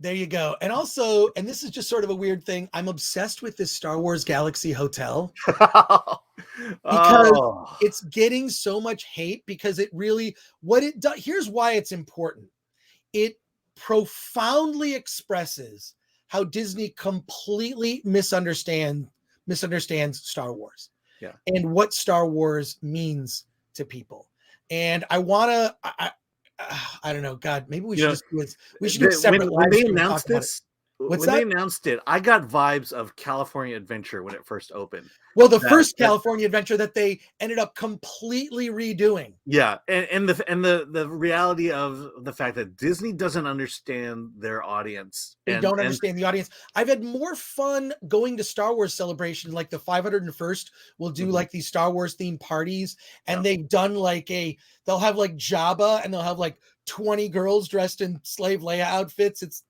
There you go. And also, and this is just sort of a weird thing, I'm obsessed with this Star Wars Galaxy Hotel because Oh, it's getting so much hate because it really, what it does, here's why it's important. It profoundly expresses how Disney completely misunderstands Star Wars yeah. and what Star Wars means to people. And I want to, I don't know, God, maybe we should just do it. We should do a separate When live they stream and announced talk about it. this, What's when they that? announced it, I got vibes of California Adventure when it first opened. Well, the first California Adventure that they ended up completely redoing. Yeah, and the reality of the fact that Disney doesn't understand their audience. They don't understand the audience. I've had more fun going to Star Wars Celebration, like the 501st will do like these Star Wars themed parties, and they've done like they'll have like Jabba, and they'll have like 20 girls dressed in Slave Leia outfits. It's,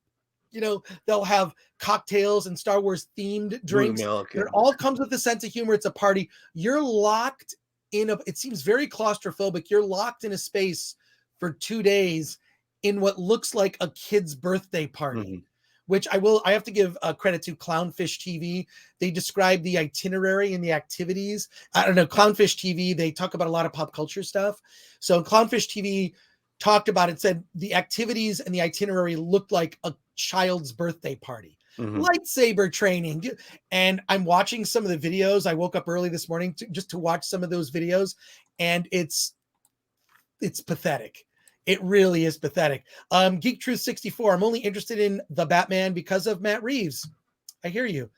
you know, they'll have cocktails and Star Wars themed drinks. Milk, It all comes with a sense of humor. It's a party. You're locked in it seems very claustrophobic. You're locked in a space for 2 days in what looks like a kid's birthday party, which I have to give credit to Clownfish TV. They describe the itinerary and the activities. I don't know, Clownfish TV, they talk about a lot of pop culture stuff. So Clownfish TV talked about it, said the activities and the itinerary looked like a child's birthday party. Lightsaber training. And I'm watching some of the videos. I woke up early this morning just to watch some of those videos, and it's pathetic. It really is pathetic. Geek Truth 64. I'm only interested in the Batman because of Matt Reeves. I hear you.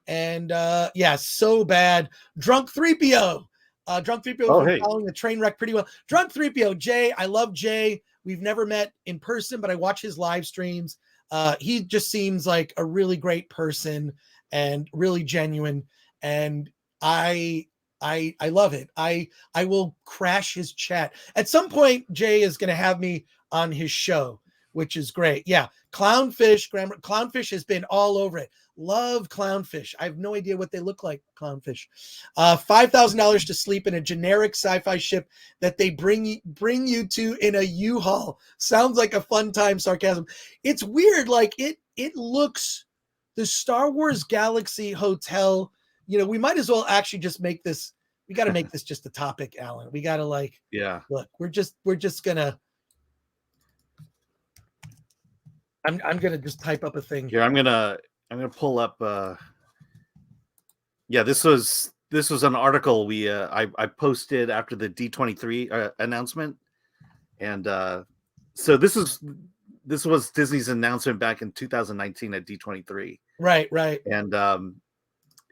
And yeah, so bad. Drunk 3PO. Drunk 3PO following the train wreck pretty well. Drunk 3PO, Jay. I love Jay. We've never met in person, but I watch his live streams. He just seems like a really great person and really genuine. And I love it. I will crash his chat. At some point, Jay is going to have me on his show, which is great. Yeah. Clownfish has been all over it. Love Clownfish. I have no idea what they look like, Clownfish. $5,000 to sleep in a generic sci-fi ship that they bring you to in a U-Haul. Sounds like a fun time, sarcasm. It's weird. Like it looks, the Star Wars Galaxy Hotel, you know, we might as well actually just make this, we got to make this just a topic, Alan. We got to look, we're just gonna, I'm gonna just type up a thing here. I'm gonna pull up. Yeah, this was an article I posted after the D23 announcement, and so this was Disney's announcement back in 2019 at D23. Right. And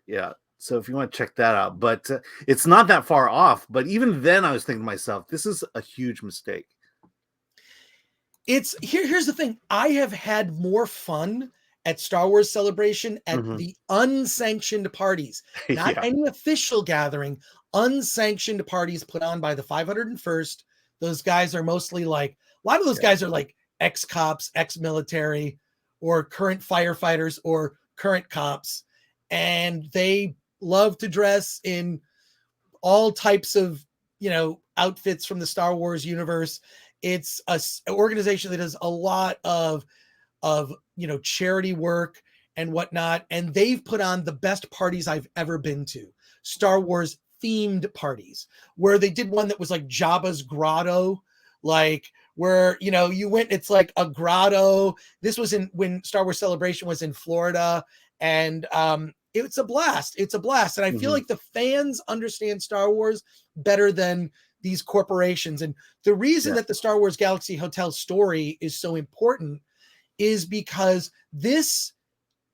yeah, so if you want to check that out, but it's not that far off. But even then, I was thinking to myself, this is a huge mistake. Here's the thing. I have had more fun at Star Wars Celebration at the unsanctioned parties, not any official gathering, unsanctioned parties put on by the 501st. Those guys are mostly like, a lot of those guys are like ex-cops, ex-military, or current firefighters or current cops. And they love to dress in all types of, you know, outfits from the Star Wars universe. It's an organization that does a lot of, you know, charity work and whatnot. And they've put on the best parties I've ever been to. Star Wars themed parties, where they did one that was like Jabba's grotto, like where, you know, you went, it's like a grotto. This was when Star Wars Celebration was in Florida. And it's a blast. It's a blast. And I feel like the fans understand Star Wars better than these corporations. And the reason that the Star Wars Galaxy Hotel story is so important is because this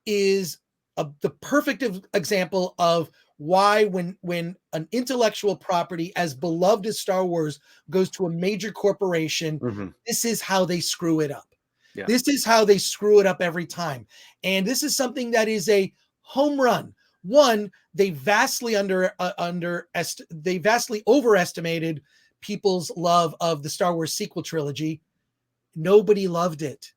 is the perfect example of why when an intellectual property as beloved as Star Wars goes to a major corporation, this is how they screw it up. Yeah. This is how they screw it up every time. And this is something that is a home run. One, they vastly overestimated people's love of the Star Wars sequel trilogy. Nobody loved it.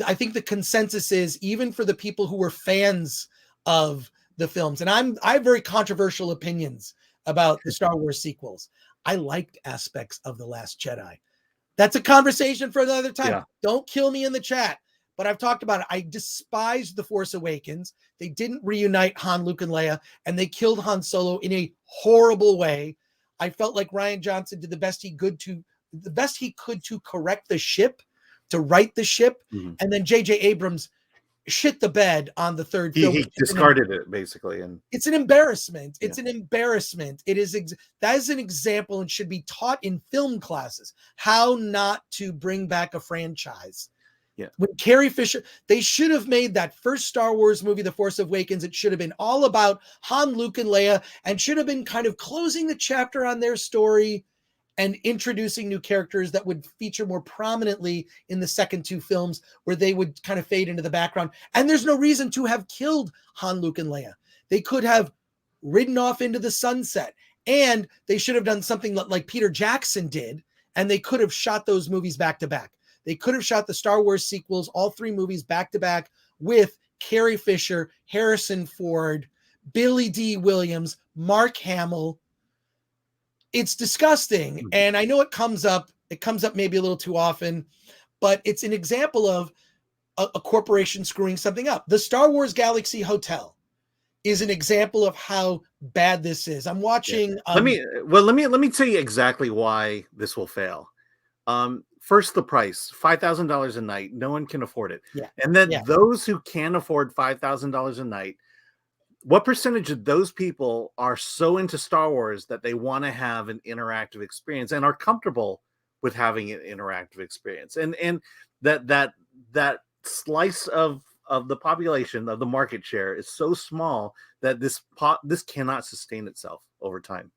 I think the consensus is, even for the people who were fans of the films, and I have very controversial opinions about the Star Wars sequels. I liked aspects of The Last Jedi. That's a conversation for another time. Yeah. Don't kill me in the chat. but I've talked about it. I despised The Force Awakens. They didn't reunite Han, Luke, and Leia, and they killed Han Solo in a horrible way. I felt like Rian Johnson did the best he could to correct the ship, to right the ship, and then J.J. Abrams shit the bed on the third film. He discarded it basically, and it's an embarrassment. It's an embarrassment. It is that is an example and should be taught in film classes how not to bring back a franchise. Yeah. When Carrie Fisher, they should have made that first Star Wars movie, The Force Awakens. It should have been all about Han, Luke, and Leia, and should have been kind of closing the chapter on their story and introducing new characters that would feature more prominently in the second two films, where they would kind of fade into the background. And there's no reason to have killed Han, Luke, and Leia. They could have ridden off into the sunset, and they should have done something like Peter Jackson did, and they could have shot those movies back to back. They could have shot the Star Wars sequels, all three movies back to back, with Carrie Fisher, Harrison Ford, Billy D. Williams, Mark Hamill. It's disgusting. And I know it comes up maybe a little too often, but it's an example of a corporation screwing something up. The Star Wars Galaxy Hotel is an example of how bad this is. I'm watching. Let me tell you exactly why this will fail. First, the price, $5,000 a night. No one can afford it. Yeah. And then those who can afford $5,000 a night, what percentage of those people are so into Star Wars that they want to have an interactive experience and are comfortable with having an interactive experience? And that slice of the population, of the market share, is so small that this cannot sustain itself over time.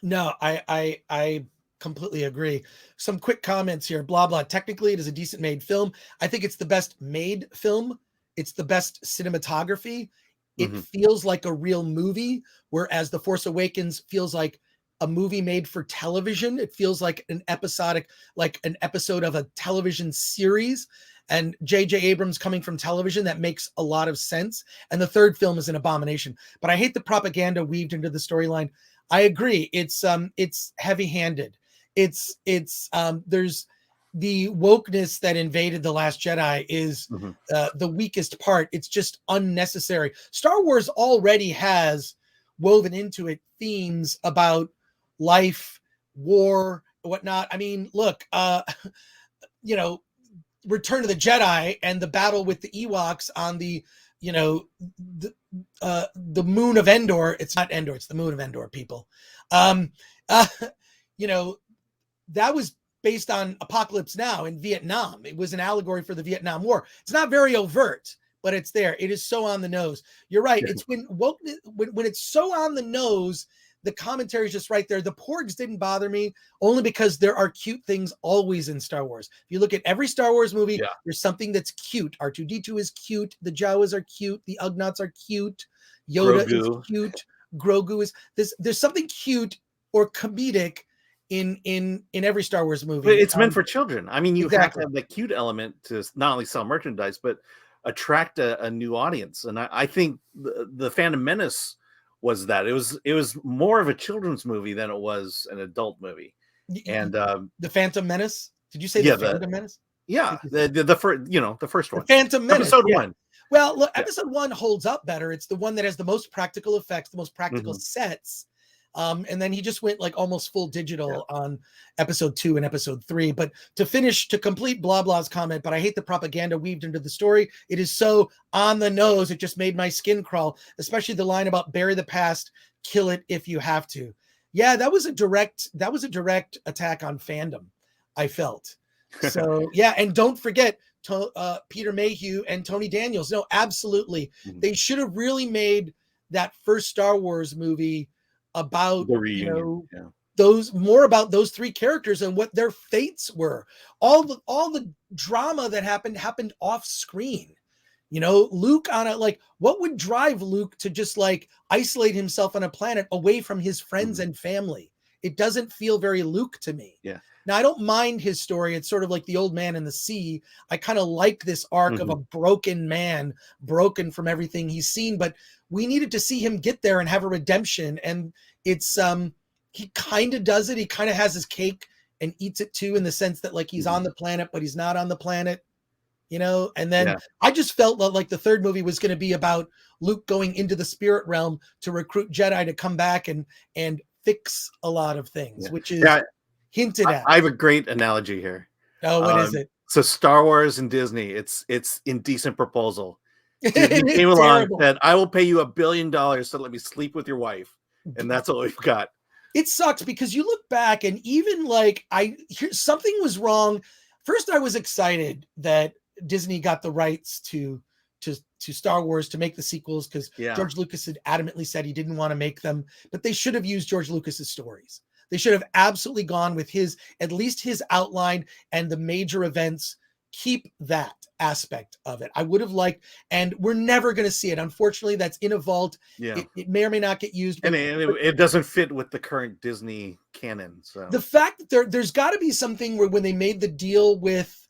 No, I completely agree. Some quick comments here. Blah, blah. Technically, it is a decent made film. I think it's the best made film. It's the best cinematography. It feels like a real movie, whereas The Force Awakens feels like a movie made for television. It feels like an episode of a television series. And J.J. Abrams coming from television, that makes a lot of sense. And the third film is an abomination. But I hate the propaganda weaved into the storyline. I agree. It's heavy-handed. There's the wokeness that invaded The Last Jedi is the weakest part. It's just unnecessary. Star Wars already has woven into it themes about life, war, whatnot. I mean, look, Return of the Jedi and the battle with the Ewoks on the moon of Endor. It's not Endor, it's the moon of Endor, people. That was based on Apocalypse Now in Vietnam. It was an allegory for the Vietnam War. It's not very overt, but it's there. It is so on the nose. You're right. It's when it's so on the nose, the commentary is just right there. The porgs didn't bother me only because there are cute things always in Star Wars. If you look at every Star Wars movie, there's something that's cute. R2-D2 is cute. The Jawas are cute. The Ugnaughts are cute. Yoda is cute. Grogu is there's something cute or comedic in every Star Wars movie. But it's meant for children. I mean, you have to have the cute element to not only sell merchandise, but attract a new audience. And I think the Phantom Menace was that. It was more of a children's movie than it was an adult movie. And the Phantom Menace? Did you say the Phantom Menace? Yeah, the first one. The Phantom Menace. Episode 1. Well, look, episode 1 holds up better. It's the one that has the most practical effects, the most practical sets. And then he just went like almost full digital on episode 2 and episode 3. But to complete blah blah's comment, but I hate the propaganda weaved into the story. It is so on the nose. It just made my skin crawl, especially the line about bury the past, kill it if you have to. Yeah, that was a direct attack on fandom, I felt. So yeah, and don't forget Peter Mayhew and Tony Daniels. No, absolutely. They should have really made that first Star Wars movie about those about three characters and what their fates were. All the drama that happened off screen. Luke what would drive Luke to just isolate himself on a planet away from his friends and family? It doesn't feel very Luke to me. Yeah. Now I don't mind his story. It's sort of like the old man in the sea. I kind of like this arc of a broken man, broken from everything he's seen, but we needed to see him get there and have a redemption. And it's he kind of does it. He kind of has his cake and eats it too, in the sense that he's on the planet, but he's not on the planet. you know? And then I just felt like the third movie was going to be about Luke going into the spirit realm to recruit Jedi to come back and fix a lot of things, which is hinted at. I have a great analogy here. Oh, what is it? So Star Wars and Disney, it's Indecent Proposal. Disney came along and said, I will pay you $1 billion to let me sleep with your wife. And that's all we've got. It sucks because you look back and even like something was wrong. First, I was excited that Disney got the rights to Star Wars to make the sequels because George Lucas had adamantly said he didn't want to make them, but they should have used George Lucas's stories. They should have absolutely gone with at least his outline and the major events. Keep that aspect of it. I would have liked, and we're never going to see it. Unfortunately, that's in a vault. Yeah. It may or may not get used. And it doesn't fit with the current Disney canon. So the fact that there's got to be something where when they made the deal with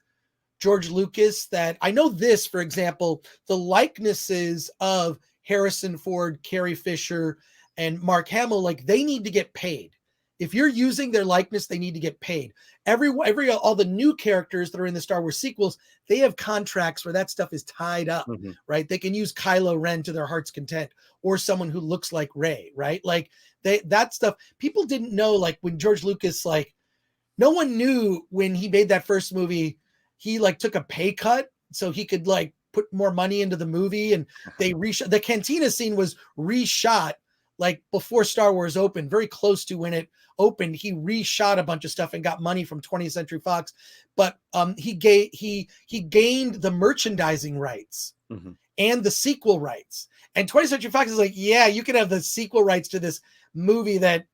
George Lucas that I know this, for example, the likenesses of Harrison Ford, Carrie Fisher, and Mark Hamill, like they need to get paid. If you're using their likeness, they need to get paid. All the new characters that are in the Star Wars sequels, they have contracts where that stuff is tied up, right? They can use Kylo Ren to their heart's content or someone who looks like Rey, right? Like that stuff, people didn't know, like when George Lucas, like no one knew when he made that first movie, he like took a pay cut so he could like put more money into the movie. And they reshot, the cantina scene was reshot like before Star Wars opened, very close to when it opened. He reshot a bunch of stuff and got money from 20th Century Fox, but he gained the merchandising rights and the sequel rights. And 20th Century Fox is like, yeah, you can have the sequel rights to this movie that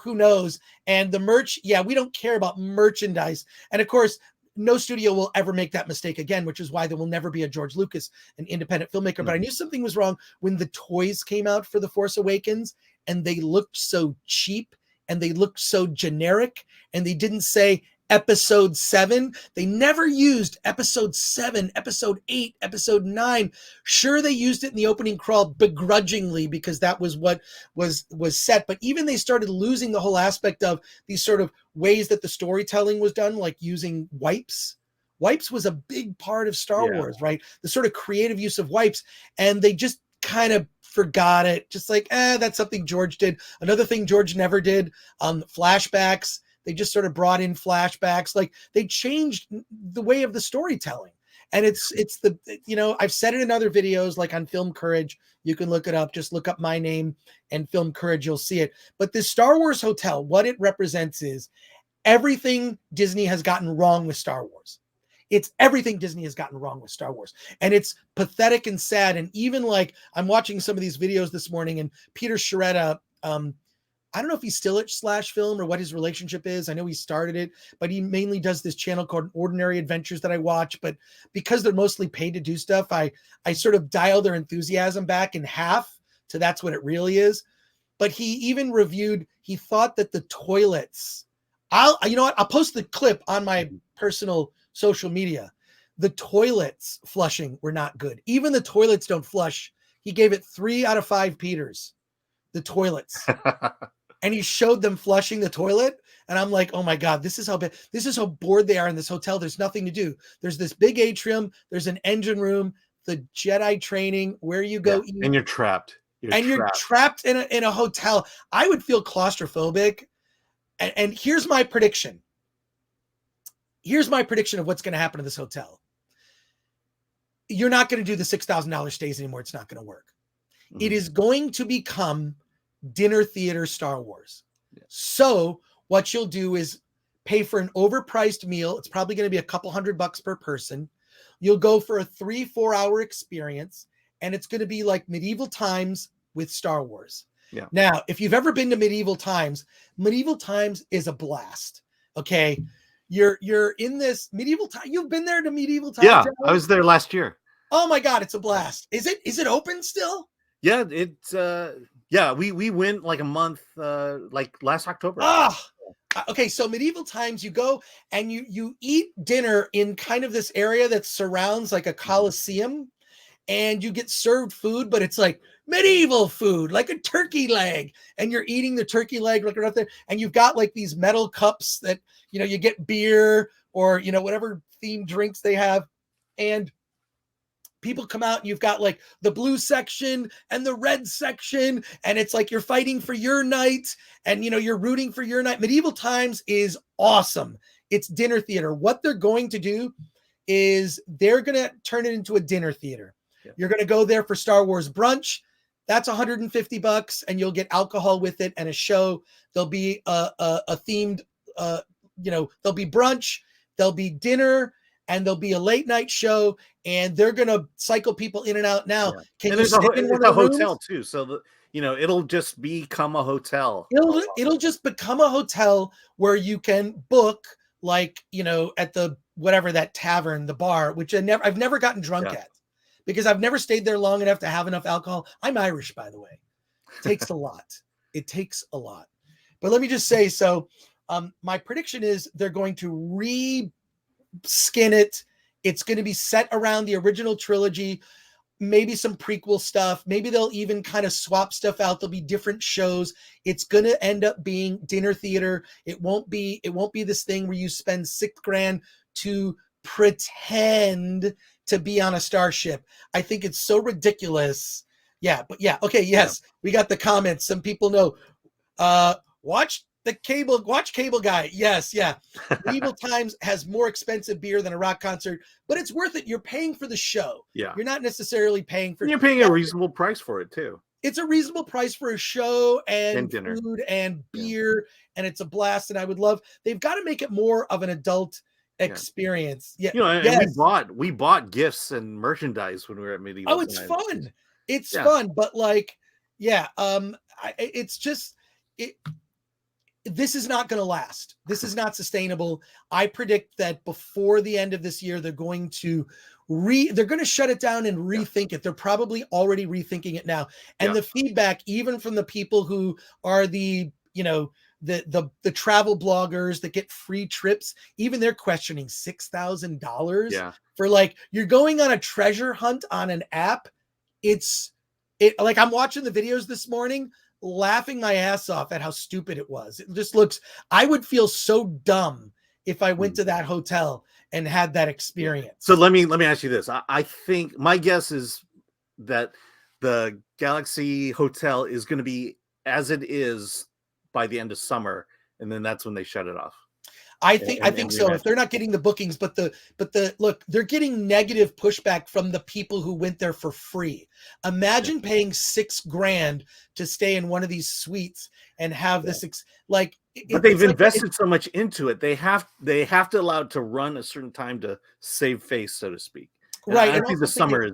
who knows, and the merch, we don't care about merchandise. And of course, no studio will ever make that mistake again, which is why there will never be a George Lucas, an independent filmmaker. But I knew something was wrong when the toys came out for The Force Awakens and they looked so cheap and they looked so generic and they didn't say episode 7. They never used episode 7, episode 8, episode 9. Sure, they used it in the opening crawl begrudgingly because that was what was set. But even they started losing the whole aspect of these sort of ways that the storytelling was done, like using wipes. Wipes was a big part of Star Wars, right? The sort of creative use of wipes. And they just kind of forgot it. Just like, that's something George did. Another thing George never did, flashbacks. They just sort of brought in flashbacks. Like they changed the way of the storytelling. And it's I've said it in other videos, like on Film Courage. You can look it up. Just look up my name and Film Courage. You'll see it. But this Star Wars hotel, what it represents is everything Disney has gotten wrong with Star Wars. It's everything Disney has gotten wrong with Star Wars. And it's pathetic and sad. And even like I'm watching some of these videos this morning and Peter Sciaretta, I don't know if he's still at Slash Film or what his relationship is. I know he started it, but he mainly does this channel called Ordinary Adventures that I watch. But because they're mostly paid to do stuff, I sort of dial their enthusiasm back in half to that's what it really is. But he even reviewed, he thought that the toilets, I'll post the clip on my personal social media. The toilets flushing were not good. Even the toilets don't flush. He gave it 3 out of 5 Peters. The toilets. And he showed them flushing the toilet. And I'm like, oh my God, this is how bored they are in this hotel. There's nothing to do. There's this big atrium. There's an engine room, the Jedi training, where you go eat. And you're trapped. You're trapped in a hotel. I would feel claustrophobic. And here's my prediction. Here's my prediction of what's going to happen to this hotel. You're not going to do the $6,000 stays anymore. It's not going to work. It is going to become dinner theater Star Wars. So what you'll do is pay for an overpriced meal. It's probably going to be a couple $100 per person. You'll go for a 3-4 hour experience, and it's going to be like medieval times with Star Wars. Now, if you've ever been to medieval times is a blast. Okay. You're in this medieval time. You've been there to medieval times. Yeah, I was there last year. Oh my God, it's a blast. Is it open still? Yeah, it's we went like a month like last October. Okay, so medieval times, you go and you eat dinner in kind of this area that surrounds like a coliseum, and you get served food, but it's like medieval food, like a turkey leg, and you're eating the turkey leg like right up there, and you've got like these metal cups that you get beer or whatever themed drinks they have. and people come out and you've got like the blue section and the red section, and it's like you're fighting for your night, and you know, you're rooting for your night. Medieval Times is awesome. It's dinner theater. What they're going to do is they're going to turn it into a dinner theater. Yeah. You're going to go there for Star Wars brunch. That's $150, and you'll get alcohol with it and a show. There'll be a themed, you know, there'll be brunch, there'll be dinner, and there'll be a late night show, and they're going to cycle people in and out. Now, yeah. Can and you stay in one of the hotel rooms? Too? So the, you know, it'll just become a hotel. It'll just become a hotel where you can book, like, you know, at the whatever, that tavern, the bar, which I've never gotten drunk at, because I've never stayed there long enough to have enough alcohol. I'm Irish, by the way. It takes a lot. It takes a lot. But let me just say, so my prediction is they're going to re-skin it. It's going to be set around the original trilogy, maybe some prequel stuff. Maybe they'll even kind of swap stuff out. There'll be different shows. It's going to end up being dinner theater. It won't be this thing where you spend $6,000 to pretend to be on a starship. I think it's so ridiculous. Yeah, but yeah. Okay. Yes. Yeah. We got the comments. Some people know, watch Cable Guy. Yes. Yeah. Medieval Times has more expensive beer than a rock concert, but it's worth it. You're paying for the show. Yeah. You're not necessarily paying for, you're paying a reasonable price for it too. It's a reasonable price for a show and food and beer. And it's a blast. And I would love, they've got to make it more of an adult experience. Yeah. You know, and we bought gifts and merchandise when we were at Medieval Times. It's fun. It's fun, but like, it's just, this is not going to last. This is not sustainable. I predict that before the end of this year, they're going to shut it down and rethink it. They're probably already rethinking it now. And the feedback, even from the people who are the, you know, the travel bloggers that get free trips, even they're questioning $6,000 for, like, you're going on a treasure hunt on an app. Like, I'm watching the videos this morning, laughing my ass off at how stupid it was. It just looks, I would feel so dumb if I went to that hotel and had that experience. So let me ask you this. I think my guess is that the Galaxy Hotel is going to be as it is by the end of summer, and then that's when they shut it off. I think so. If they're not getting the bookings, but the look, they're getting negative pushback from the people who went there for free. Imagine paying $6,000 to stay in one of these suites and have this but they've invested so much into it. They have to allow it to run a certain time to save face, so to speak. Right. I think the summer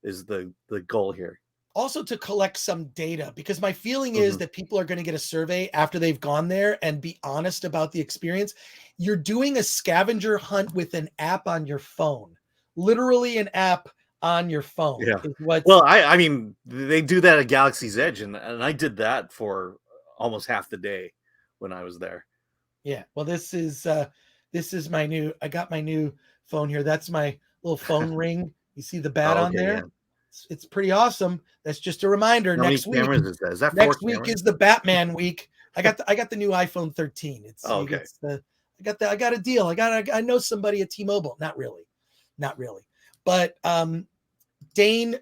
is the goal here. Also to collect some data, because my feeling is that people are going to get a survey after they've gone there and be honest about the experience. You're doing a scavenger hunt with an app on your phone, literally an app on your phone. Yeah. Well, I mean, they do that at Galaxy's Edge, and I did that for almost half the day when I was there. Yeah. Well, this is I got my new phone here. That's my little phone ring. You see the bat on there? Yeah. It's pretty awesome. That's just a reminder. Next week is that next week is the Batman week. I got the new iPhone 13. I got a deal. I know somebody at T-Mobile. Not really. But Dane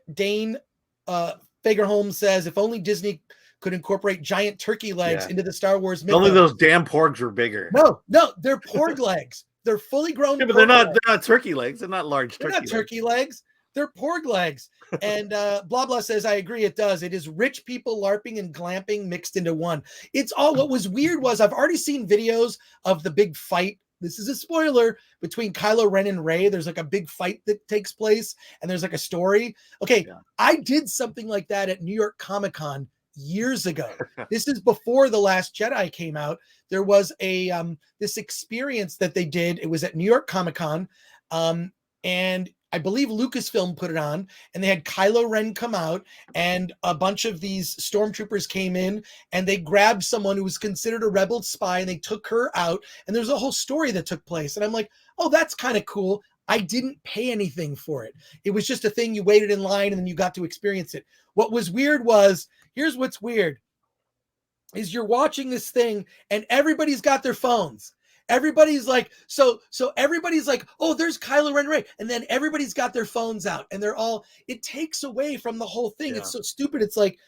Fagerholm says, if only Disney could incorporate giant turkey legs into the Star Wars mythos. Only those damn porgs are bigger. No, they're porg legs. They're fully grown. Yeah, but they're not turkey legs. They're not large turkey legs. Turkey legs. They're porg legs. And blah, blah says, I agree, it does. It is rich people LARPing and glamping mixed into one. It's all, what was weird was I've already seen videos of the big fight. This is a spoiler, between Kylo Ren and Rey. There's like a big fight that takes place, and there's like a story. Okay, I did something like that at New York Comic-Con years ago. This is before The Last Jedi came out. There was a this experience that they did. It was at New York Comic-Con, and I believe Lucasfilm put it on, and they had Kylo Ren come out, and a bunch of these stormtroopers came in, and they grabbed someone who was considered a rebel spy, and they took her out, and there's a whole story that took place. And I'm like, oh, that's kind of cool. I didn't pay anything for it. It was just a thing. You waited in line, and then you got to experience it. What was weird was, here's what's weird, is you're watching this thing, and everybody's got their phones. Everybody's like, so everybody's like, oh, there's Kylo Ren, Rey, and then everybody's got their phones out, and they're all. It takes away from the whole thing. It's so stupid. It's like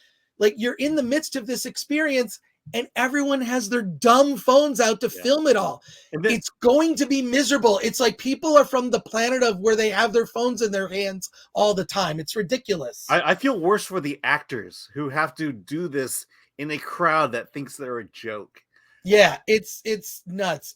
you're in the midst of this experience, and everyone has their dumb phones out to film it all. Then, it's going to be miserable. It's like people are from the planet of where they have their phones in their hands all the time. It's ridiculous. I feel worse for the actors who have to do this in a crowd that thinks they're a joke. Yeah, it's nuts.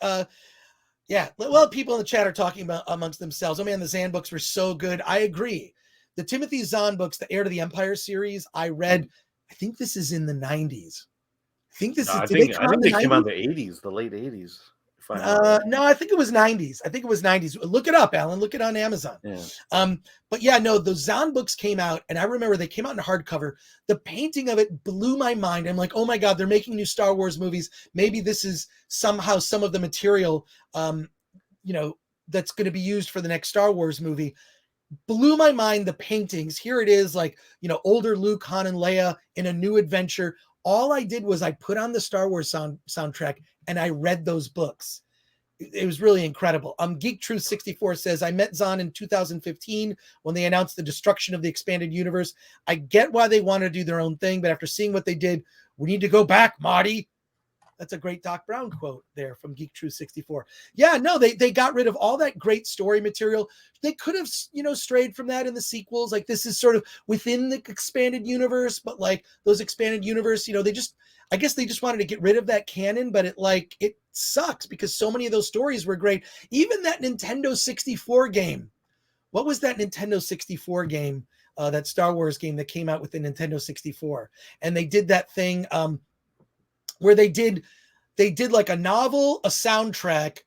Yeah, well, people in the chat are talking about amongst themselves. Oh man, the Zahn books were so good. I agree. The Timothy Zahn books, the Heir to the Empire series, I read. I think this is in the 90s. I think this is. I think they came out in the 80s, the late 80s. No, I think it was 90s. I think it was 90s. Look it up, Alan. Look it on Amazon. Yeah. But yeah, no, those Zahn books came out, and I remember they came out in hardcover. The painting of it blew my mind. I'm like, oh my God, they're making new Star Wars movies. Maybe this is somehow some of the material, that's going to be used for the next Star Wars movie. Blew my mind. The paintings. Here it is, like, older Luke, Han, and Leia in a new adventure. All I did was I put on the Star Wars soundtrack and I read those books. It was really incredible. Geek Truth 64 says, I met Zahn in 2015 when they announced the destruction of the expanded universe. I get why they want to do their own thing, but after seeing what they did, we need to go back, Marty. That's a great Doc Brown quote there from Geek Truth 64. Yeah, no, they got rid of all that great story material. They could have, strayed from that in the sequels. Like, this is sort of within the expanded universe, but like those expanded universe, I guess they just wanted to get rid of that canon, but it sucks because so many of those stories were great. Even that Nintendo 64 game. What was that Nintendo 64 game? That Star Wars game that came out with the Nintendo 64. And they did that thing where they did like a novel, a soundtrack,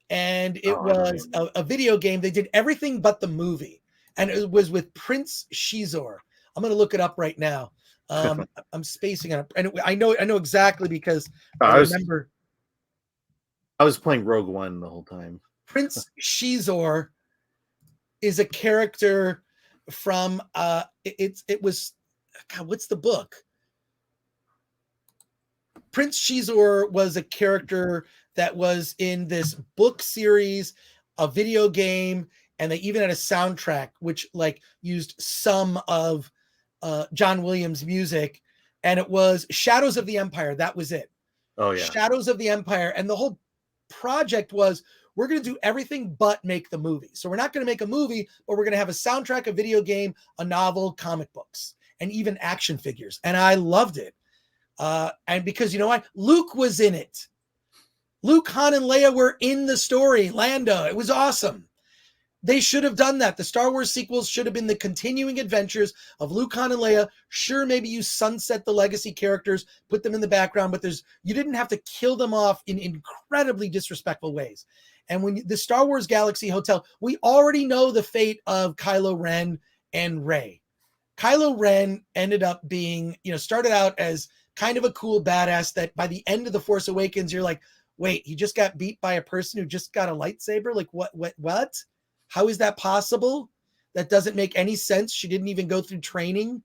and it was a video game. They did everything but the movie. And it was with Prince Shizor. I'm going to look it up right now. I'm spacing on it. And I know exactly because I remember. I was playing Rogue One the whole time. Prince Shizor is a character from it was, God, what's the book? Prince Shizor was a character that was in this book series, a video game, and they even had a soundtrack which like used some of John Williams' music, and it was Shadows of the Empire. That was it. Oh yeah, Shadows of the Empire, and the whole project was, we're going to do everything but make the movie. So we're not going to make a movie, but we're going to have a soundtrack, a video game, a novel, comic books, and even action figures. And I loved it. And because you know what? Luke was in it. Luke, Han, and Leia were in the story. Lando. It was awesome. They should have done that. The Star Wars sequels should have been the continuing adventures of Luke, Han, and Leia. Sure, maybe you sunset the legacy characters, put them in the background, but you didn't have to kill them off in incredibly disrespectful ways. And when the Star Wars Galaxy Hotel, we already know the fate of Kylo Ren and Rey. Kylo Ren ended up being, started out as kind of a cool badass that by the end of The Force Awakens, you're like, wait, he just got beat by a person who just got a lightsaber? Like, what? How is that possible? That doesn't make any sense. She didn't even go through training.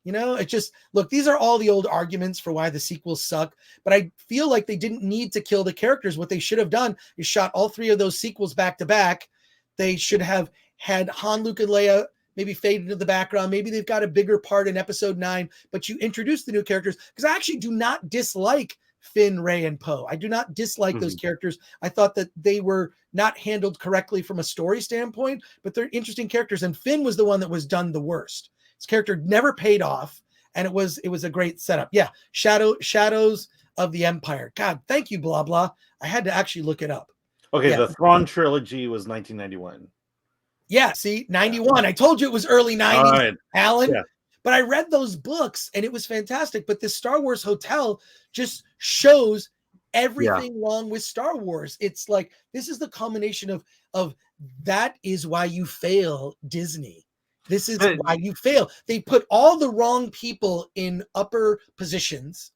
It just, look, these are all the old arguments for why the sequels suck, but I feel like they didn't need to kill the characters. What they should have done is shot all three of those sequels back to back. They should have had Han, Luke, and Leia maybe fade into the background. Maybe they've got a bigger part in episode 9, but you introduce the new characters, because I actually do not dislike Finn, Rey, and Poe. I do not dislike those characters. I thought that they were not handled correctly from a story standpoint, but they're interesting characters. And Finn was the one that was done the worst. His character never paid off, and it was a great setup. Yeah, Shadows of the Empire. God, thank you, blah blah. I had to actually look it up. Okay, yeah. The Thrawn trilogy was 1991. Yeah, see, 91. I told you it was early 90s, right. Alan. Yeah. But I read those books and it was fantastic. But this Star Wars Hotel just shows everything wrong with Star Wars. It's like, this is the culmination of that is why you fail, Disney. This is why you fail. They put all the wrong people in upper positions.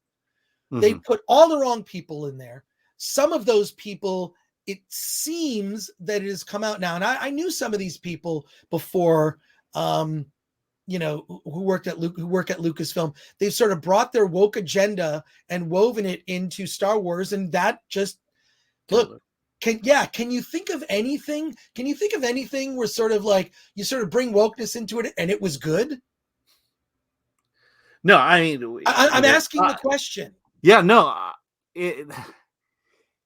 They put all the wrong people in there. Some of those people, it seems that it has come out now. And I knew some of these people before, who work at Lucasfilm. They've sort of brought their woke agenda and woven it into Star Wars. And that just, look, Can you think of anything? Can you think of anything where sort of like you sort of bring wokeness into it and it was good? No, I mean, I'm asking the question. Yeah, no,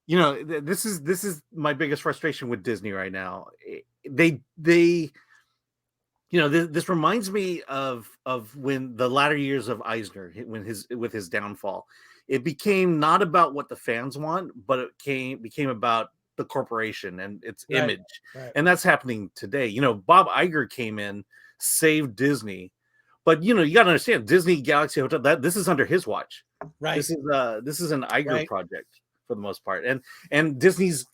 this is my biggest frustration with Disney right now. They this reminds me of when the latter years of Eisner, with his downfall. It became not about what the fans want, but it became about the corporation and its image. Right. And that's happening today. Bob Iger came in, saved Disney, but you got to understand, Disney Galaxy Hotel, this is under his watch. Right. This is an Iger project for the most part, and Disney's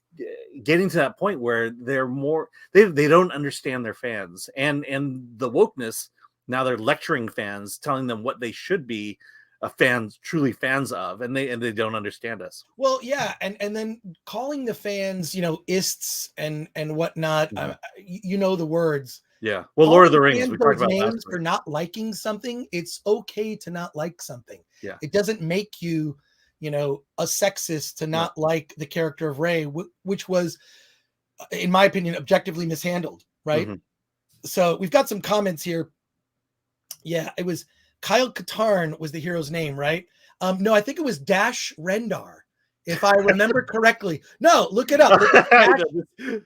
getting to that point where they don't understand their fans, and the wokeness. Now they're lecturing fans, telling them what they should be truly fans of, and they don't understand us. Well, yeah, and then calling the fans, ists and whatnot. The words. Yeah. Well, Lord of the Rings, we talked about names for not liking something. It's okay to not like something. Yeah. It doesn't make you, a sexist to not like the character of Rey, which was, in my opinion, objectively mishandled. Right. Mm-hmm. So we've got some comments here. Yeah, it was Kyle Katarn was the hero's name, right? No, I think it was Dash Rendar, if I remember correctly. No, look it up.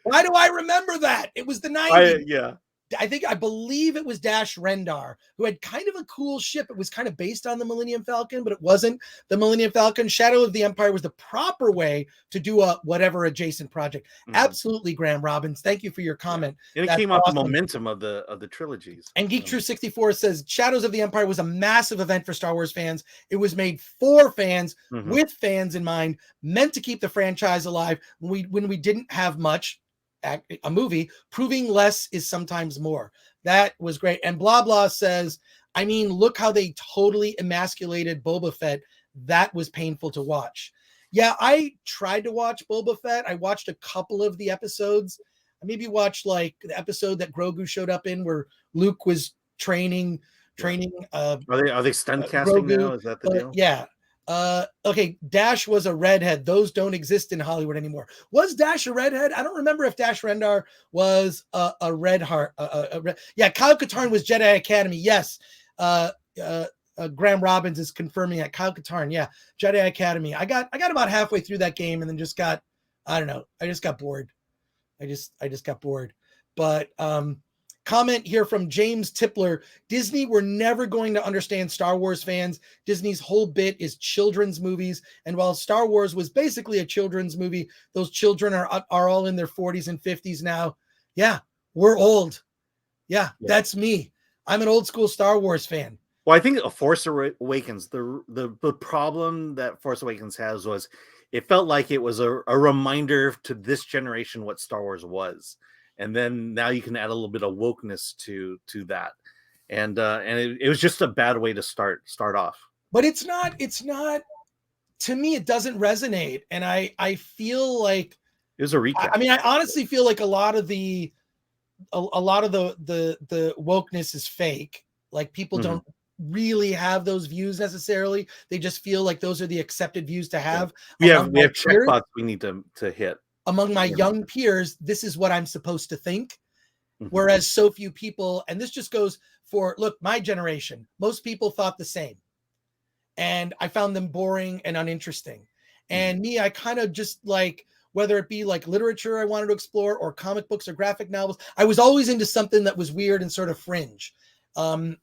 Why do I remember that? It was the 90s. I believe it was Dash Rendar, who had kind of a cool ship. It was kind of based on the Millennium Falcon, but it wasn't the Millennium Falcon. Shadow of the Empire was the proper way to do a whatever adjacent project. Mm-hmm. Absolutely, Graham Robbins. Thank you for your comment. Yeah. And it came off the momentum of the trilogies. And Geek True 64 says Shadows of the Empire was a massive event for Star Wars fans. It was made for fans, mm-hmm. with fans in mind, meant to keep the franchise alive when we didn't have much. A movie, proving less is sometimes more. That was great. And blah blah says, I mean, look how they totally emasculated Boba Fett. That was painful to watch. Yeah, I tried to watch Boba Fett. I watched a couple of the episodes. I maybe watched like the episode that Grogu showed up in where Luke was training. Are they stunt casting Grogu, now? Is that the deal? Yeah. Okay, Dash was a redhead. Those don't exist in Hollywood anymore. Was Dash a redhead? I don't remember if Dash Rendar was a red heart. Yeah, Kyle Katarn was Jedi Academy. Yes. Graham Robbins is confirming that. Kyle Katarn, yeah, Jedi Academy. I got about halfway through that game and then just got, I don't know. I just got bored. I just got bored. But comment here from James Tipler. Disney were never going to understand Star Wars fans. Disney's whole bit is children's movies. And while Star Wars was basically a children's movie, those children are all in their 40s and 50s now. Yeah, we're old. Yeah, that's me. I'm an old school Star Wars fan. Well, I think Force Awakens, the problem that Force Awakens has was it felt like it was a reminder to this generation what Star Wars was. And then now you can add a little bit of wokeness to that, and it was just a bad way to start off. But it's not. To me, it doesn't resonate, and I feel like it was a recap. I mean, I honestly feel like a lot of the wokeness is fake. Like people mm-hmm. don't really have those views necessarily. They just feel like those are the accepted views to have. Yeah. We have checkbox we need to hit. Among my young peers, this is what I'm supposed to think. Mm-hmm. Whereas so few people, and this just goes for, look, my generation, most people thought the same. And I found them boring and uninteresting. And me, I kind of just like, whether it be like literature I wanted to explore or comic books or graphic novels, I was always into something that was weird and sort of fringe.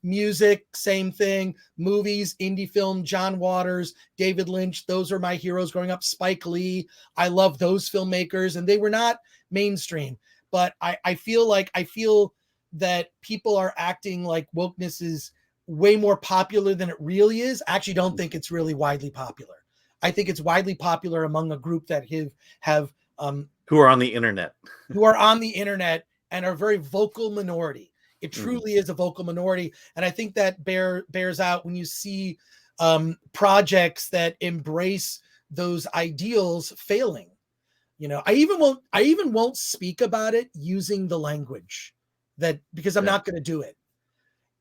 Music, same thing. Movies, indie film, John Waters, David Lynch. Those are my heroes growing up. Spike Lee. I love those filmmakers, and they were not mainstream. But I feel that people are acting like wokeness is way more popular than it really is. I actually don't think it's really widely popular. I think it's widely popular among a group that have who are on the internet, and are a very vocal minority. It truly is a vocal minority. And I think that bears out when you see projects that embrace those ideals failing. I even won't speak about it using the language because I'm not going to do it.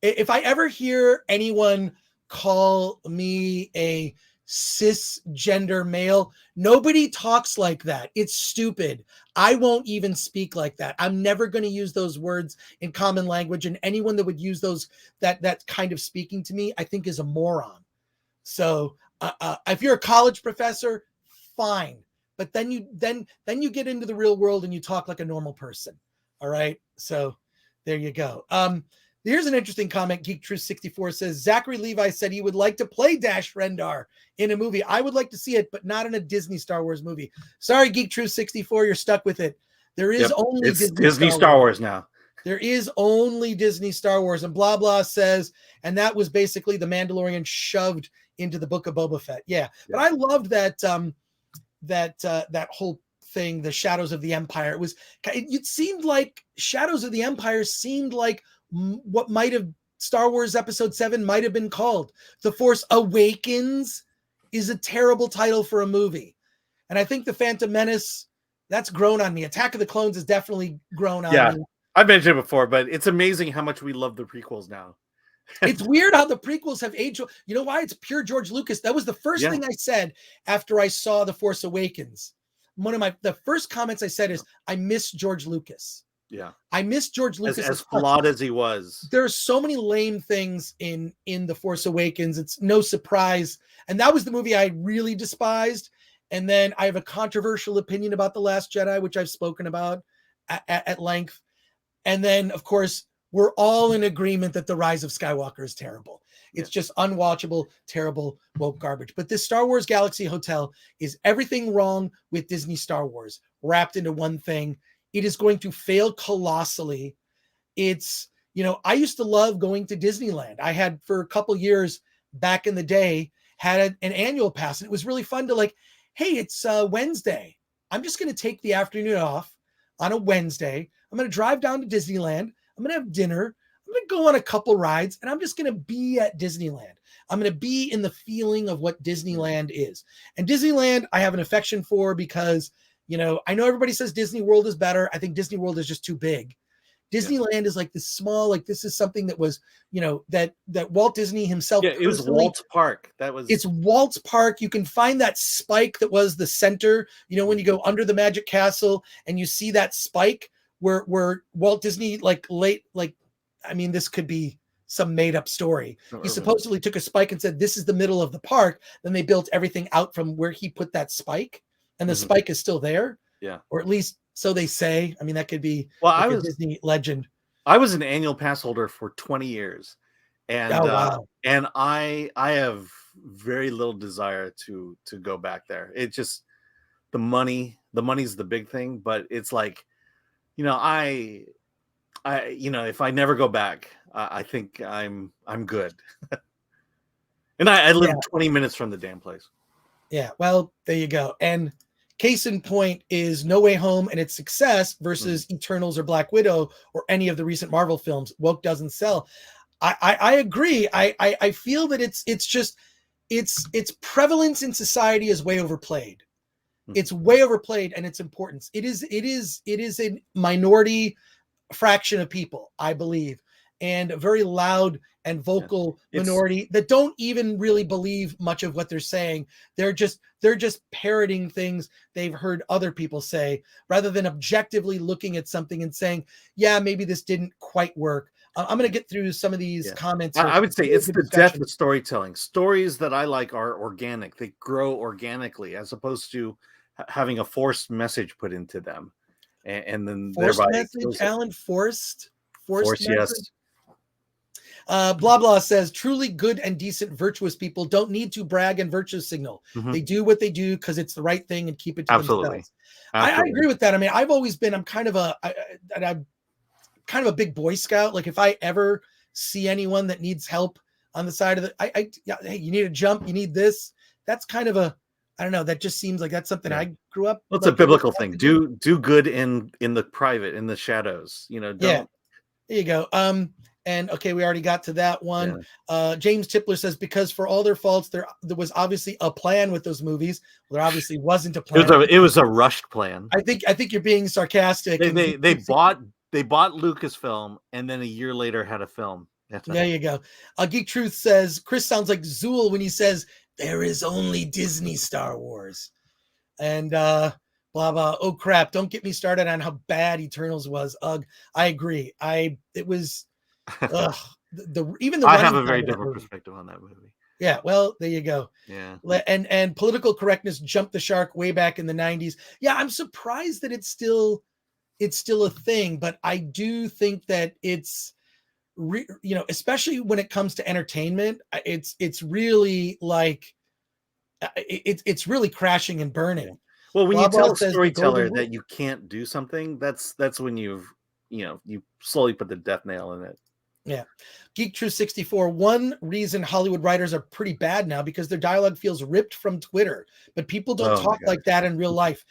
If I ever hear anyone call me a cisgender male. Nobody talks like that. It's stupid. I won't even speak like that. I'm never going to use those words in common language, and anyone that would use those, that kind of speaking to me, I think is a moron. So if you're a college professor, fine. But then you get into the real world and you talk like a normal person. All right. So there you go. Here's an interesting comment. Geek Truth 64 says Zachary Levi said he would like to play Dash Rendar in a movie. I would like to see it, but not in a Disney Star Wars movie. Sorry, Geek Truth 64, you're stuck with it. There is only Disney Star Wars now. There is only Disney Star Wars, and blah blah says, and that was basically the Mandalorian shoved into the Book of Boba Fett. Yeah. But I loved that that whole thing, the Shadows of the Empire. It seemed like Shadows of the Empire seemed like what might have Star Wars Episode 7 might have been called. The Force Awakens is a terrible title for a movie. And I think The Phantom Menace, that's grown on me. Attack of the Clones has definitely grown on me. I mentioned it before, but it's amazing how much we love the prequels now. It's weird how the prequels have aged. You know why? It's pure George Lucas. That was the first thing I said after I saw The Force Awakens. The first comments I said is, I miss George Lucas. Yeah. I miss George Lucas. As flawed as he was. There's so many lame things in The Force Awakens. It's no surprise. And that was the movie I really despised. And then I have a controversial opinion about The Last Jedi, which I've spoken about at length. And then, of course, we're all in agreement that The Rise of Skywalker is terrible. It's just unwatchable, terrible, woke garbage. But this Star Wars Galaxy Hotel is everything wrong with Disney Star Wars wrapped into one thing. It is going to fail colossally. It's, I used to love going to Disneyland. I had for a couple years back in the day, had an annual pass. And it was really fun to hey, it's Wednesday. I'm just going to take the afternoon off on a Wednesday. I'm going to drive down to Disneyland. I'm going to have dinner. I'm going to go on a couple rides, and I'm just going to be at Disneyland. I'm going to be in the feeling of what Disneyland is. And Disneyland, I have an affection for because, I know everybody says Disney World is better. I think Disney World is just too big. Disneyland is like this small, this is something that was, that Walt Disney himself. Yeah, it was Walt's Park. It's Walt's Park. You can find that spike that was the center, when you go under the Magic Castle and you see that spike where Walt Disney this could be some made up story. He supposedly took a spike and said, this is the middle of the park. Then they built everything out from where he put that spike, and the spike is still there. Yeah. Or at least so they say. I mean, that could be a Disney legend. I was an annual pass holder for 20 years. And and I have very little desire to go back there. It just the money's the big thing, but it's if I never go back, I think I'm good. And I live 20 minutes from the damn place. Yeah, well, there you go. And case in point is No Way Home and its success versus Eternals or Black Widow or any of the recent Marvel films. Woke doesn't sell. I agree. I feel that its prevalence in society is way overplayed. It's way overplayed, and its importance. It is a minority fraction of people, I believe, and a very loud and vocal minority that don't even really believe much of what they're saying. They're just parroting things they've heard other people say rather than objectively looking at something and saying, yeah, maybe this didn't quite work. I'm going to get through some of these comments. I would say it's the death of storytelling. Stories that I like are organic. They grow organically as opposed to having a forced message put into them. And then forced message, Alan, forced message. Yes. Blah blah says truly good and decent virtuous people don't need to brag and virtue signal. They do what they do because it's the right thing and keep it to themselves. I agree with that. I mean, I've always been, I'm kind of a big Boy Scout. Like if I ever see anyone that needs help on the side of the, hey, you need a jump, you need this. That's kind of I don't know. That just seems like that's something I grew up. Well, it's a biblical thing. Do good in the private, in the shadows. Don't. Yeah. There you go. And okay, we already got to that one. Yeah. James Tipler says because for all their faults, there was obviously a plan with those movies. Well, there obviously wasn't a plan. It was a rushed plan. I think you're being sarcastic. They bought Lucasfilm and then a year later had a film. There you go. Geek Truth says Chris sounds like Zool when he says there is only Disney Star Wars. And blah, blah. Oh, crap. Don't get me started on how bad Eternals was. Ugh, I agree. It was, even the I have running a very time of that different movie. perspective on that movie. Yeah, well, there you go. Yeah. And political correctness jumped the shark way back in the 90s. Yeah, I'm surprised that it's still a thing, but I do think that it's especially when it comes to entertainment, it's really like it's really crashing and burning. Yeah. Well, when Blah, you blah tell a says the golden storyteller rule. that you can't do something, that's when you slowly put the death nail in it. Yeah. Geek True 64. One reason Hollywood writers are pretty bad now because their dialogue feels ripped from Twitter, but people don't talk like that in real life.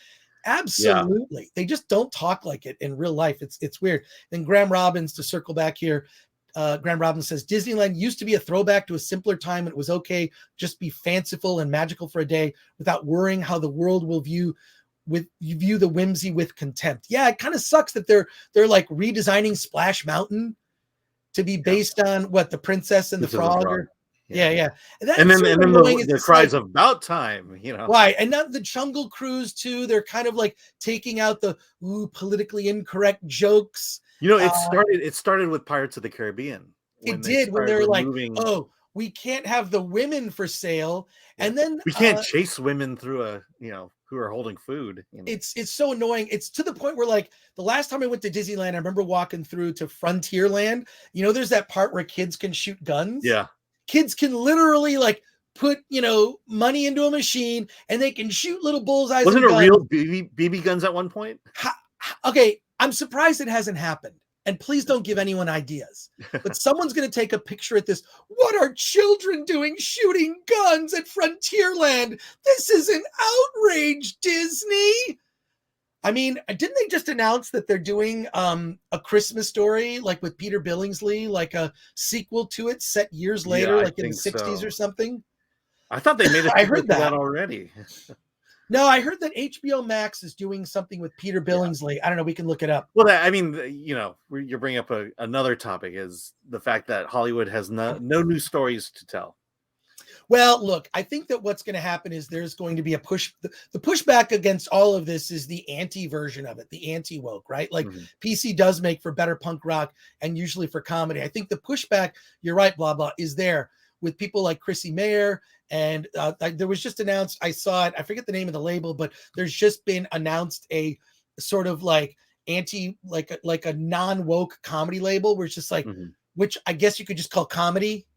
Absolutely. Yeah. They just don't talk like it in real life. It's weird. Then Graham Robbins, to circle back here, Graham Robbins says Disneyland used to be a throwback to a simpler time. And it was okay. Just be fanciful and magical for a day without worrying how the world will view the whimsy with contempt. Yeah. It kind of sucks that they're like redesigning Splash Mountain to be based on what, the Princess and the Frog? Yeah. And then the cries of about time, Right. And now the Jungle Cruise too. They're kind of like taking out the politically incorrect jokes. It started with Pirates of the Caribbean. It did, when they were like, oh, we can't have the women for sale. Yeah. And then we can't chase women through who are holding food. It's so annoying. It's to the point where, like, the last time I went to Disneyland, I remember walking through to Frontierland. There's that part where kids can shoot guns. Yeah. Kids can literally like put, money into a machine and they can shoot little bullseyes. Wasn't it real BB guns at one point? Okay. I'm surprised it hasn't happened. And please don't give anyone ideas, but someone's going to take a picture at this. What are children doing shooting guns at Frontierland? This is an outrage, Disney. I mean, didn't they just announce that they're doing a Christmas Story, like with Peter Billingsley, like a sequel to it set years later, like in the 60s or something? I thought they made a I heard that already. No, I heard that HBO Max is doing something with Peter Billingsley. Yeah. I don't know. We can look it up. Well, I mean, you're bringing up another topic, is the fact that Hollywood has no new stories to tell. Well, look, I think that what's going to happen is there's going to be a push. The pushback against all of this is the anti-version of it, the anti-woke, right? Like PC does make for better punk rock and usually for comedy. I think the pushback, you're right, blah, blah, is there with people like Chrissy Mayer. And there was just announced, I saw it, I forget the name of the label, but there's just been announced a sort of like like a non-woke comedy label where it's just like, which I guess you could just call comedy,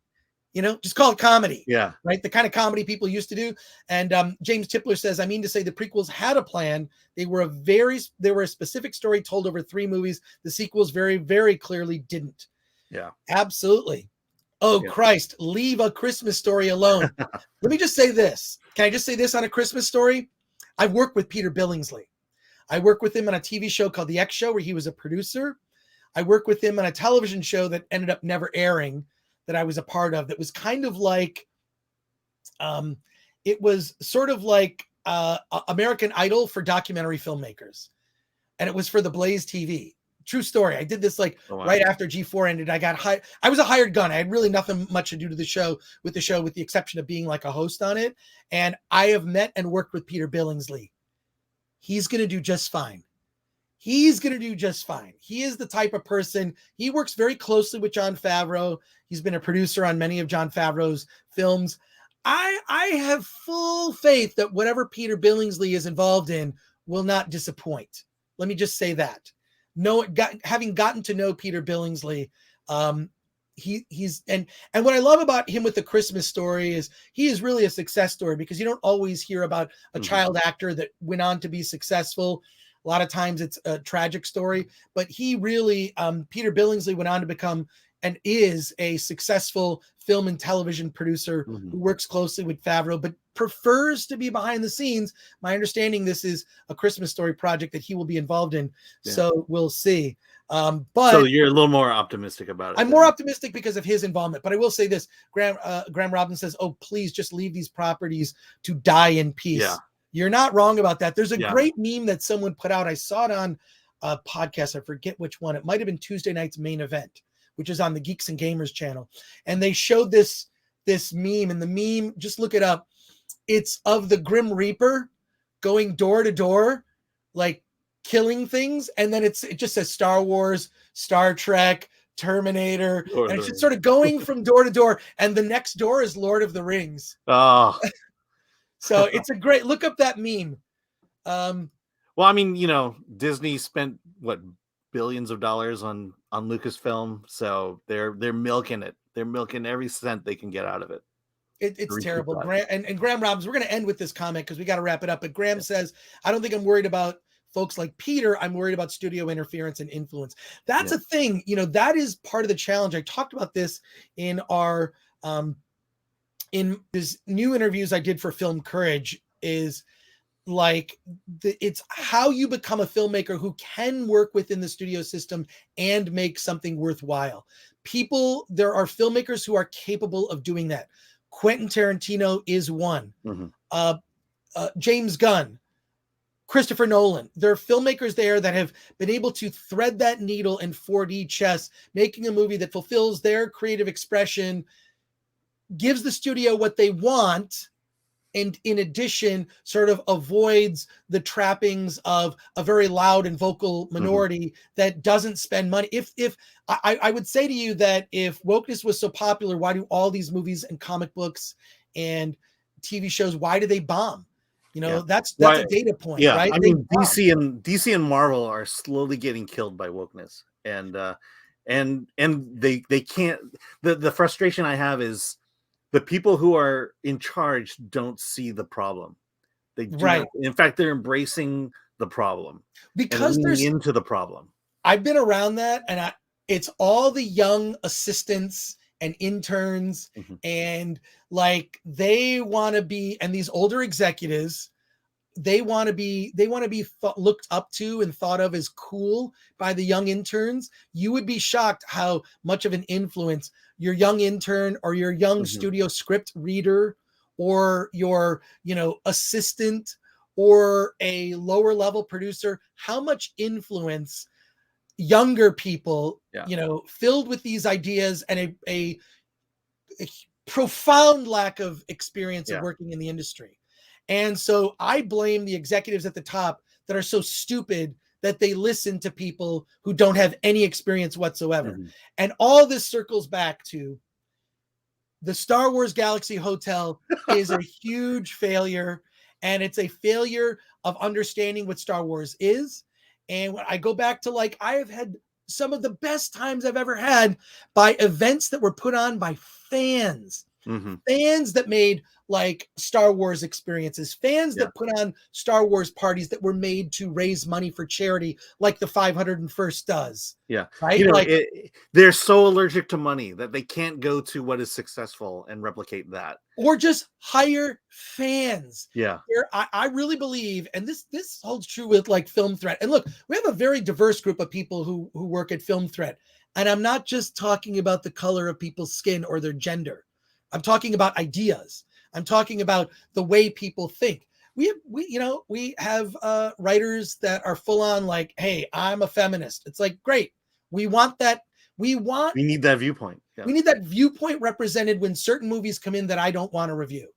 just call it comedy. Yeah. Right. The kind of comedy people used to do. And James Tipler says, I mean to say the prequels had a plan. They were a specific story told over 3 movies. The sequels very, very clearly didn't. Yeah, absolutely. Oh, yeah. Christ, leave A Christmas Story alone. Let me just say this. Can I just say this on A Christmas Story? I've worked with Peter Billingsley. I worked with him on a TV show called The X Show, where he was a producer. I worked with him on a television show that ended up never airing, that I was a part of, that was kind of like, it was sort of like American Idol for documentary filmmakers. And it was for the Blaze TV. True story. I did this right after G4 ended. I got hired. I was a hired gun. I had really nothing much to do to the show, with the exception of being like a host on it. And I have met and worked with Peter Billingsley. He's going to do just fine. He's going to do just fine. He is the type of person, he works very closely with Jon Favreau. He's been a producer on many of Jon Favreau's films. I have full faith that whatever Peter Billingsley is involved in will not disappoint. Let me just say that. Having gotten to know Peter Billingsley, he's and what I love about him with The Christmas Story is he is really a success story, because you don't always hear about a child actor that went on to be successful. A lot of times it's a tragic story, but he really, Peter Billingsley went on to become and is a successful film and television producer who works closely with Favreau, but prefers to be behind the scenes. My understanding, this is a Christmas Story project that he will be involved in. Yeah. So we'll see. But so you're a little more optimistic about it. I'm more optimistic because of his involvement, but I will say this, Graham Robbins says, oh, please just leave these properties to die in peace. Yeah. You're not wrong about that. There's a great meme that someone put out. I saw it on a podcast. I forget which one. It might've been Tuesday Night's Main Event, which is on the Geeks and Gamers channel. And they showed this meme, and the meme, just look it up. it's of the Grim Reaper going door to door, like killing things, and then it just says Star Wars, Star Trek, Terminator, and it's just sort of going from door to door, and the next door is Lord of the Rings. Oh. So it's a great, look up that meme. Well, I mean, Disney spent what billions of dollars on Lucasfilm, so they're milking it. They're milking every cent they can get out of it. It's terrible. Graham and Graham Robbins, we're going to end with this comment because we got to wrap it up. But Graham says, I don't think I'm worried about folks like Peter. I'm worried about studio interference and influence. That's a thing. That is part of the challenge. I talked about this in our in this new interviews I did for Film Courage, is like it's how you become a filmmaker who can work within the studio system and make something worthwhile. There are filmmakers who are capable of doing that. Quentin Tarantino is one. James Gunn, Christopher Nolan. There are filmmakers there that have been able to thread that needle in 4D chess, making a movie that fulfills their creative expression, gives the studio what they want, and in addition sort of avoids the trappings of a very loud and vocal minority that doesn't spend money. If I would say to you that if wokeness was so popular, why do all these movies and comic books and TV shows, why do they bomb? That's a data point, right? I mean, DC and Marvel are slowly getting killed by wokeness, and they can't. The frustration I have is the people who are in charge don't see the problem. They do not. In fact, they're embracing the problem because they're into the problem. I've been around that, and it's all the young assistants and interns, and like they want to be, and these older executives, they want to be looked up to and thought of as cool by the young interns. You would be shocked how much of an influence your young intern or your young studio script reader or your, assistant or a lower level producer, how much influence younger people, filled with these ideas and a profound lack of experience of working in the industry. And so I blame the executives at the top that are so stupid that they listen to people who don't have any experience whatsoever. And all this circles back to the Star Wars Galaxy Hotel is a huge failure. And it's a failure of understanding what Star Wars is. And when I go back to, like, I have had some of the best times I've ever had by events that were put on by fans. Fans that made like Star Wars experiences, fans that put on Star Wars parties that were made to raise money for charity, like the 501st does. Right? They're so allergic to money that they can't go to what is successful and replicate that, or just hire fans. I really believe, and this holds true with like Film Threat. And look, we have a very diverse group of people who work at Film Threat, and I'm not just talking about the color of people's skin or their gender. I'm talking about ideas. I'm talking about the way people think. We have writers that are full on like, hey, I'm a feminist. It's like, great. We want that. We need that viewpoint. We need that viewpoint represented when certain movies come in that I don't want to review.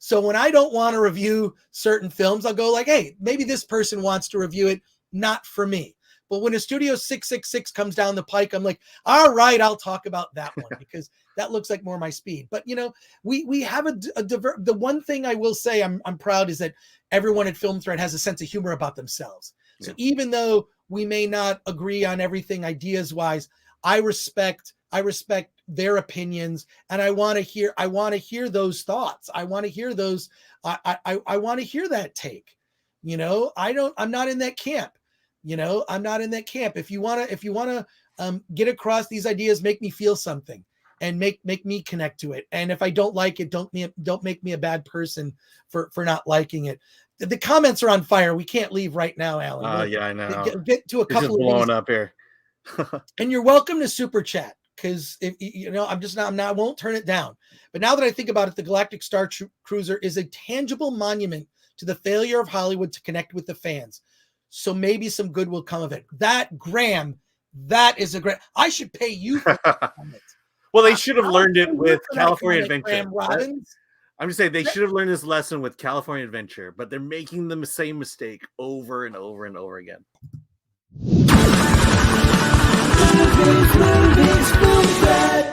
So when I don't want to review certain films, I'll go like, hey, maybe this person wants to review it. Not for me. But when a Studio 666 comes down the pike, I'm like, all right, I'll talk about that one because that looks like more my speed. But, we have the one thing I will say I'm proud is that everyone at Film Threat has a sense of humor about themselves. So even though we may not agree on everything ideas wise, I respect their opinions, and I want to hear those thoughts. I want to hear those. I want to hear that take. I'm not in that camp. I'm not in that camp. If you want to get across these ideas, make me feel something and make me connect to it. And if I don't like it, don't make me a bad person for not liking it. The comments are on fire. We can't leave right now, Alan. I know. Get to a couple of blowing up here. And you're welcome to super chat because if I won't turn it down. But now that I think about it, the Galactic Starcruiser is a tangible monument to the failure of Hollywood to connect with the fans. So maybe some good will come of it. That, Graham, that is a great. I should pay you for that. Well, they should have learned it with California Adventure. Graham Robbins. I'm just saying they should have learned this lesson with California Adventure, but they're making the same mistake over and over and over again. Movies, film threat.